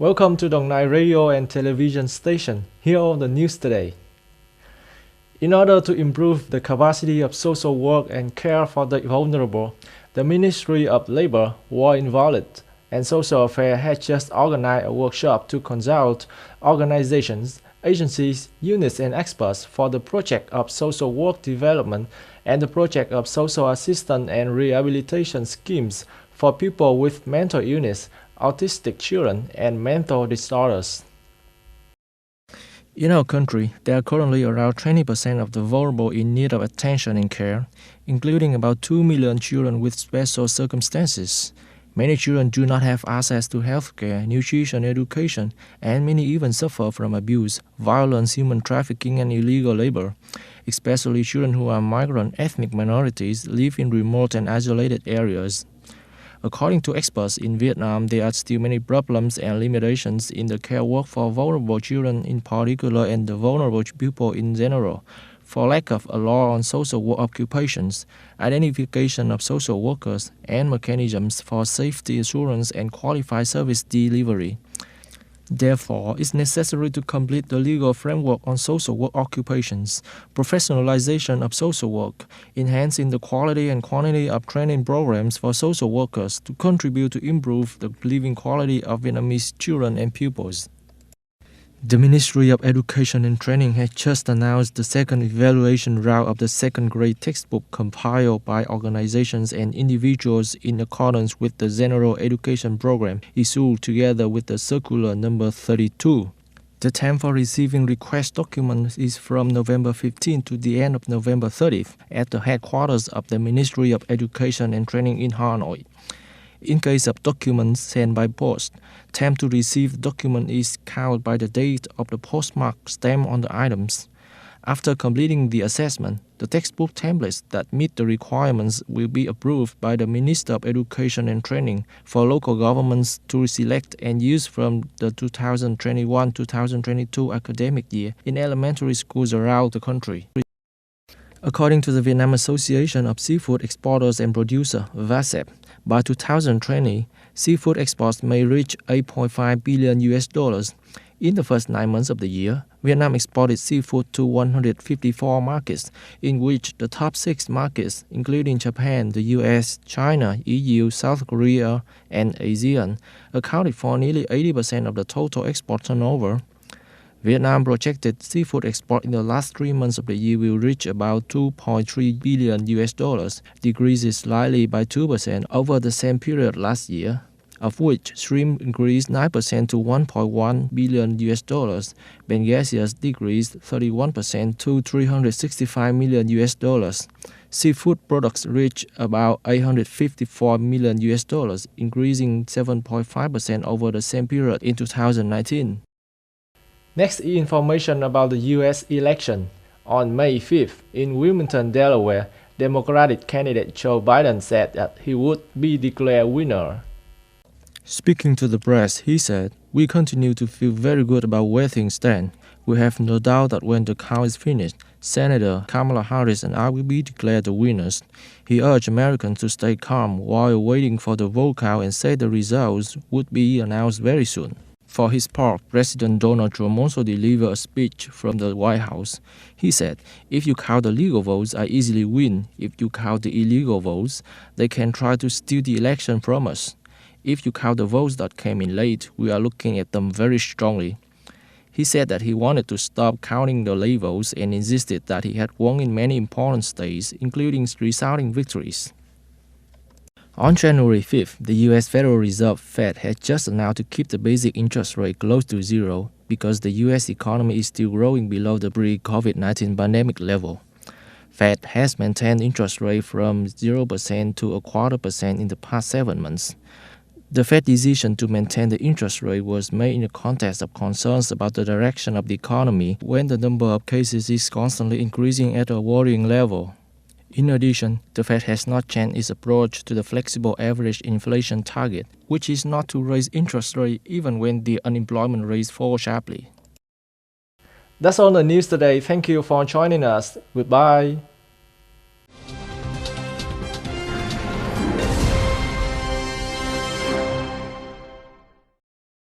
Welcome to Dong Nai Radio and Television Station. Here are the news today. In order to improve the capacity of social work and care for the vulnerable, the Ministry of Labor, War Involved, and Social Affairs has just organized a workshop to consult organizations, agencies, units, and experts for the project of social work development and the project of social assistance and rehabilitation schemes for people with mental illness, autistic children, and mental disorders. In our country, there are currently around 20% of the vulnerable in need of attention and care, including about 2 million children with special circumstances. Many children do not have access to healthcare, nutrition, education, and many even suffer from abuse, violence, human trafficking, and illegal labor. Especially children who are migrant ethnic minorities live in remote and isolated areas. According to experts in Vietnam, there are still many problems and limitations in the care work for vulnerable children in particular and the vulnerable people in general. For lack of a law on social work occupations, identification of social workers, and mechanisms for safety assurance and qualified service delivery. Therefore, it's necessary to complete the legal framework on social work occupations, professionalization of social work, enhancing the quality and quantity of training programs for social workers to contribute to improve the living quality of Vietnamese children and pupils. The Ministry of Education and Training has just announced the second evaluation round of the second-grade textbook compiled by organizations and individuals in accordance with the General Education Program issued together with the Circular Number 32. The time for receiving request documents is from November 15 to the end of November 30th at the headquarters of the Ministry of Education and Training in Hanoi. In case of documents sent by post, time to receive the document is counted by the date of the postmark stamp on the items. After completing the assessment, the textbook templates that meet the requirements will be approved by the Minister of Education and Training for local governments to select and use from the 2021-2022 academic year in elementary schools around the country. According to the Vietnam Association of Seafood Exporters and Producers, VASEP, by 2020, seafood exports may reach $8.5 billion. In the first 9 months of the year, Vietnam exported seafood to 154 markets, in which the top 6 markets, including Japan, the US, China, EU, South Korea, and ASEAN, accounted for nearly 80% of the total export turnover. Vietnam projected seafood export in the last 3 months of the year will reach about $2.3 billion, decreasing slightly by 2% over the same period last year, of which shrimp increased 9% to $1.1 billion. Pangasius decreased 31% to $365 million. Seafood products reached about $854 million, increasing 7.5% over the same period in 2019. Next is information about the U.S. election. On May 5th, in Wilmington, Delaware, Democratic candidate Joe Biden said that he would be declared winner. Speaking to the press, he said, "We continue to feel very good about where things stand. We have no doubt that when the count is finished, Senator Kamala Harris and I will be declared the winners." He urged Americans to stay calm while waiting for the vote count and said the results would be announced very soon. For his part, President Donald Trump also delivered a speech from the White House. He said, "If you count the legal votes, I easily win. If you count the illegal votes, they can try to steal the election from us. If you count the votes that came in late, we are looking at them very strongly." He said that he wanted to stop counting the late votes and insisted that he had won in many important states, including resounding victories. On January 5th, the U.S. Federal Reserve Fed had just announced to keep the basic interest rate close to zero because the U.S. economy is still growing below the pre-COVID-19 pandemic level. Fed has maintained interest rate from 0% to 0.25% in the past 7 months. The Fed decision to maintain the interest rate was made in the context of concerns about the direction of the economy when the number of cases is constantly increasing at a worrying level. In addition, the Fed has not changed its approach to the flexible average inflation target, which is not to raise interest rate even when the unemployment rate falls sharply. That's all the news today. Thank you for joining us. Goodbye.